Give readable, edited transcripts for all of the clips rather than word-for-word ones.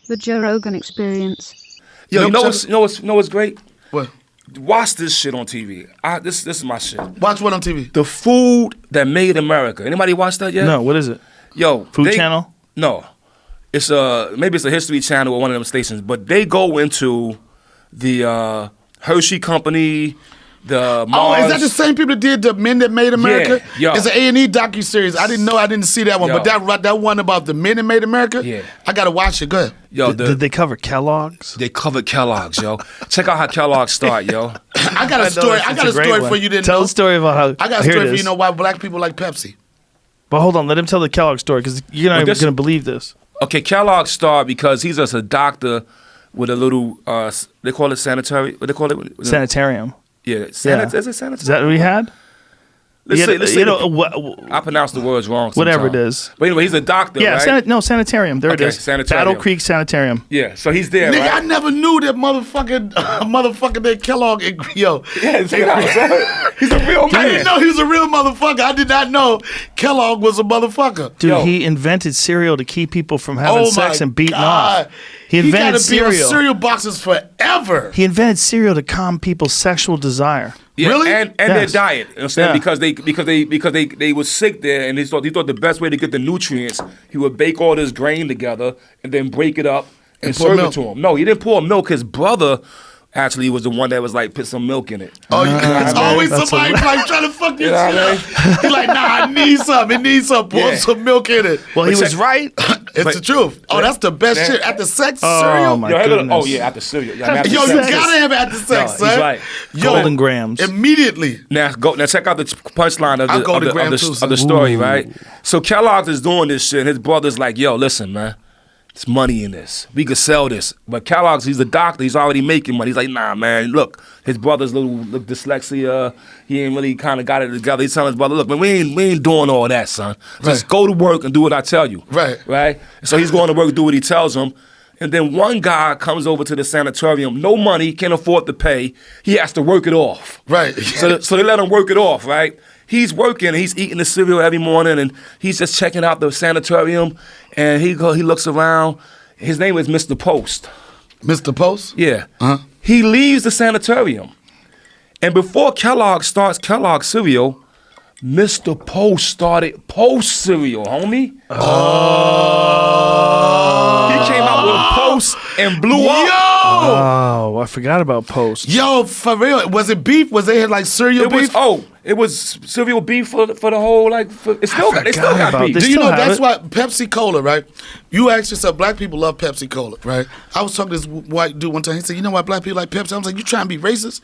The Joe Rogan Experience. Yo, you know what's great? What? Watch this shit on TV. This is my shit. Watch what on TV? The Food That Made America. Anybody watch that yet? No, what is it? Yo, Food Channel? No, it's maybe it's a History Channel or one of them stations. But they go into the Hershey Company, the Mars. Oh, is that the same people that did the Men That Made America? Yeah, yo. It's an A&E docuseries. I didn't see that one, Yo. but that one about the Men That Made America. Yeah. I gotta watch it. Go ahead. Yo, Did they cover Kellogg's? They covered Kellogg's, yo. Check out how Kellogg's start, yo. I got a story. I got a story for you. Didn't Tell know. the story about how. I got a here story it for is. you. Know why black people like Pepsi? But hold on, let him tell the Kellogg story because you're not even going to believe this. Okay, Kellogg started because he's just a doctor with a little, they call it sanitary, what they call it? Sanitarium. Yeah, is it sanitary? Is that what we had? Let's say I pronounce the words wrong whatever it sometimes. is. But anyway, he's a doctor, Yeah, right? sanitarium. There Okay, it is. sanitarium. Battle Creek Sanitarium. Yeah, so he's there, Nigga, I right? never knew that motherfucker named Kellogg. Yo, Yeah, see what I'm saying? He's a real man. I didn't know he was a real motherfucker. I did not know Kellogg was a motherfucker. Dude, Yo. he invented cereal to keep people from having sex and beating off. He He invented gotta be on cereal. cereal boxes forever. He invented cereal to calm people's sexual desire. Yeah, Really? And their Yes. diet. You know what I'm saying? Yeah. Because they were sick there, and he thought the best way to get the nutrients, he would bake all this grain together and then break it up and pour serve milk. it to him. No, he didn't pour milk. His brother actually was the one that was like put some milk in it. Oh, it's always That's somebody like trying to fuck you. You know what I mean? He's like, nah, I need some. It needs some. Pour Yeah. some milk in it. Well, he But was check- right. It's but- the truth. Oh, that's the best shit. After sex, cereal. my Yo, goodness. oh yeah, after cereal. Yeah, after Yo, you sex. gotta have after sex, No, he's son. right. Yo, Golden grams. immediately. Now check out the punchline I'll go to Graham too, of the son. story, right? So Kellogg's is doing this shit, and his brother's like, yo, listen, man, there's money in this. We could sell this. But Kellogg's, he's a doctor, he's already making money. He's like, nah, man, look, his brother's little dyslexia, he ain't really kind of got it together. He's telling his brother, look, man, we ain't doing all that, son. Just Right. go to work and do what I tell you. Right. Right? So he's going to work, do what he tells him. And then one guy comes over to the sanatorium, no money, can't afford to pay. He has to work it off. Right. So they let him work it off, right? He's working, he's eating the cereal every morning, and he's just checking out the sanatorium, and he looks around. His name is Mr. Post. Mr. Post? Yeah. Uh-huh. He leaves the sanatorium. And before Kellogg starts Kellogg cereal, Mr. Post started Post cereal, homie. He came out with Post and blew up. Oh, I forgot about Post. Yo, for real. Was it beef? Was they had like cereal beef? It was cereal beef for the whole they still got about beef. this. Do you still know have that's it. why Pepsi Cola, right? You ask yourself, black people love Pepsi Cola, right? I was talking to this white dude one time. He said, you know why black people like Pepsi? I was like, you trying to be racist?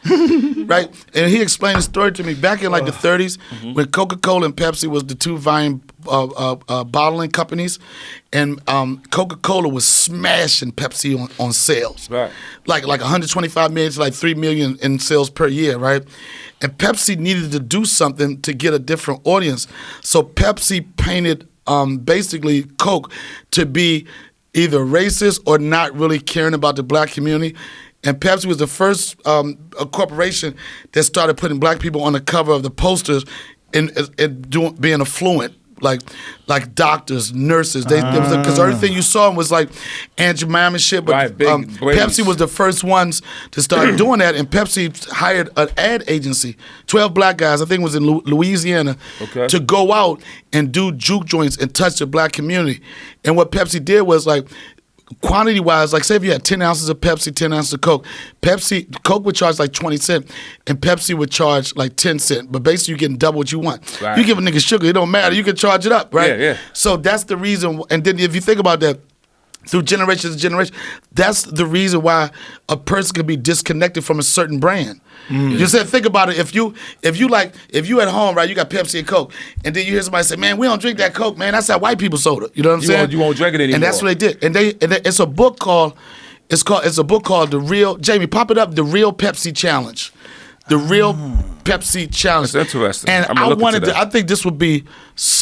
Right? And he explained the story to me back in like the 30s when Coca Cola and Pepsi was the two vying bottling companies. And Coca Cola was smashing Pepsi on sales. Right. Like 125 million to like 3 million in sales per year, right? And Pepsi needed to do something to get a different audience. So Pepsi painted basically Coke to be either racist or not really caring about the black community. And Pepsi was the first a corporation that started putting black people on the cover of the posters and being affluent. Like doctors, nurses, because everything you saw was like Aunt Jemima and shit. But Right, big brains. Pepsi was the first ones to start doing that, and Pepsi hired an ad agency, 12 black guys, I think it was in Louisiana, Okay. to go out and do juke joints and touch the black community. And what Pepsi did was like, quantity-wise, like say if you had 10 ounces of Pepsi, 10 ounces of Coke, Coke would charge like 20 cents, and Pepsi would charge like 10 cents. But basically, you're getting double what you want. Right. You give a nigga sugar, it don't matter. You can charge it up, right? Yeah, yeah. So that's the reason. And then if you think about that, through generations and generations, that's the reason why a person can be disconnected from a certain brand. You said, think about it. If you at home, right, you got Pepsi and Coke, and then you hear somebody say, "Man, we don't drink that Coke, man. That's that white people soda." You know what I'm saying? You won't drink it anymore. And that's what they did. And it's a book called The Real. Jamie, pop it up. The Real Pepsi Challenge. The Real Pepsi Challenge. That's interesting. And I'm gonna look into that. I think this would be.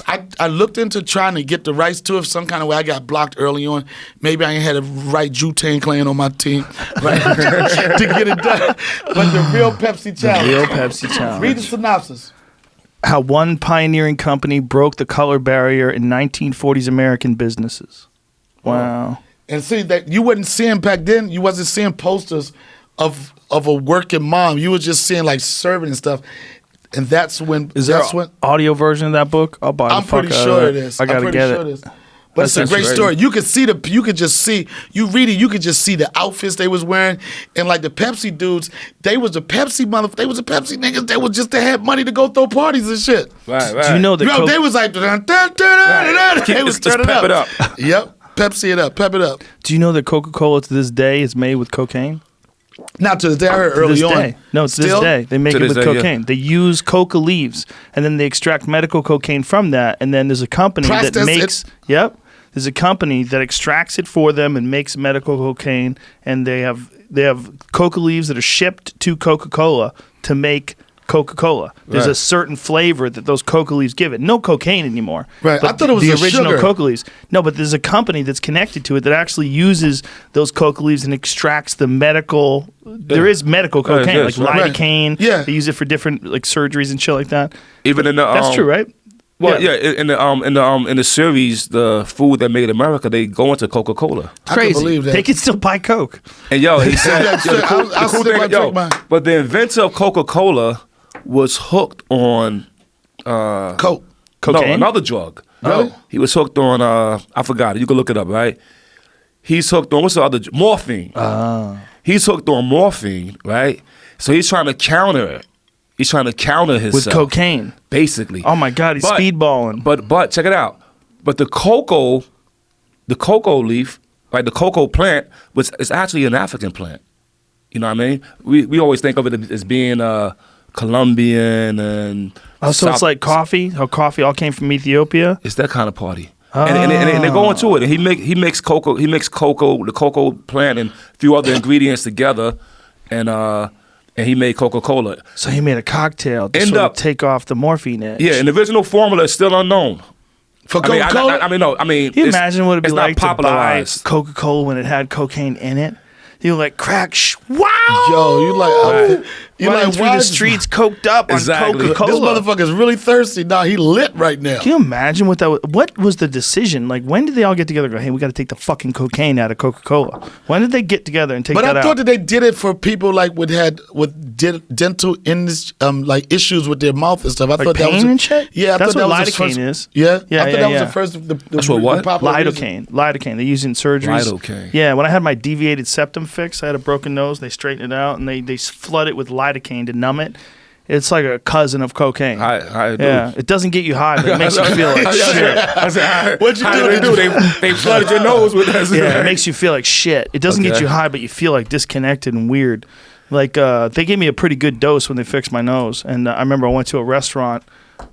I looked into trying to get the rights to it some kind of way. I got blocked early on. Maybe I ain't had the right Jutang clan on my team, right, to get it done. But the Real Pepsi Challenge. Real Pepsi Challenge. Read the synopsis. How one pioneering company broke the color barrier in 1940s American businesses. Wow. And see that you wasn't seeing back then. You wasn't seeing posters of a working mom. You were just seeing like serving and stuff. And that's when. Is there an audio version of that book? I'll buy. I'm pretty sure it is. I gotta get it. But it's a great story. You could see you could just see, you read it, you could just see the outfits they was wearing. And like the Pepsi dudes, they was the Pepsi niggas. They had money to go throw parties and shit. Right. Do you know that they was like, they was turning pep it up. Yep. Pepsi it up, pep it up. Do you know that Coca Cola to this day is made with cocaine? Not to this day, I heard early on. No, to this day. They make it with cocaine. Yeah. They use coca leaves, and then they extract medical cocaine from that, and then there's a company that makes... Yep. There's a company that extracts it for them and makes medical cocaine, and they have coca leaves that are shipped to Coca-Cola to make Coca-Cola. There's a certain flavor that those coca leaves give it. No cocaine anymore. Right. But I thought it was the the original sugar. coca leaves. No, but there's a company that's connected to it that actually uses those coca leaves and extracts the medical. There is medical cocaine, like lidocaine. Yeah. They use it for different like surgeries and shit like that. Even in the that's true, right? Well, yeah, in the series, the food that made America, they go into Coca Cola. I can believe that. They can still buy Coke. And yo, he said, I'll drink mine. But the inventor of Coca Cola was hooked on Coke. Cocaine? No, another drug. Really? He was hooked on I forgot it. You can look it up, right? He's hooked on what's the other morphine. He's hooked on morphine, right? So he's trying to counter it. He's trying to counter himself with cocaine, basically. Oh my God, he's speedballing. But check it out. But the cocoa leaf, right? The cocoa plant is actually an African plant. You know what I mean? We always think of it as being Colombian and. So it's like coffee. How coffee all came from Ethiopia. It's that kind of party. And they go into it. And he makes cocoa. He makes the cocoa plant and a few other ingredients together, and he made Coca Cola. So he made a cocktail to sort of take off the morphine edge. Yeah, and the original formula is still unknown. For Coca Cola? I mean, can you imagine what it'd be like to buy popularized. Coca Cola when it had cocaine in it? You like crack. Wow. Yo, you like running through the streets, coked up on Coca Cola. This motherfucker's really thirsty. Nah, he lit right now. Can you imagine what that was? What was the decision? Like, when did they all get together and go, hey, we got to take the fucking cocaine out of Coca Cola? When did they get together and take that out? But I thought that they did it for people like with dental like issues with their mouth and stuff. I like thought pain that was and shit. Yeah, I that's thought what that was lidocaine is. Yeah, yeah, I thought that was the first. That's what? Lidocaine. Lidocaine. They use it in surgeries. Lidocaine. Yeah, when I had my deviated septum fixed, I had a broken nose. They straightened it out and they flood it with lidocaine to numb it. It's like a cousin of cocaine. Yeah, it doesn't get you high, but it makes you feel like shit. What'd you do? They flooded your nose with that. Yeah, it makes you feel like shit. It doesn't get you high, but you feel like disconnected and weird. Like they gave me a pretty good dose when they fixed my nose, and I remember I went to a restaurant,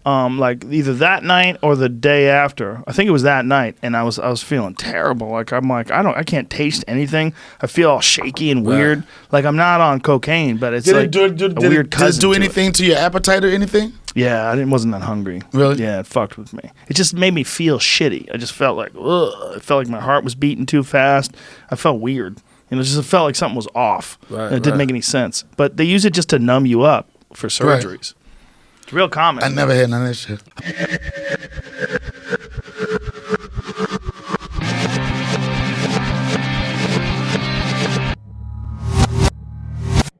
like either that night or the day after. I think it was that night, and I was feeling terrible. Like I can't taste anything. I feel all shaky and weird. Like I'm not on cocaine, but it's like a weird cousin. Did it do anything to your appetite or anything? Yeah, I wasn't that hungry. Really? Yeah, it fucked with me. It just made me feel shitty. I just felt like, ugh. It felt like my heart was beating too fast. I felt weird. It just felt like something was off. It didn't make any sense. But they use it just to numb you up for surgeries. It's real common. I never had none of that shit.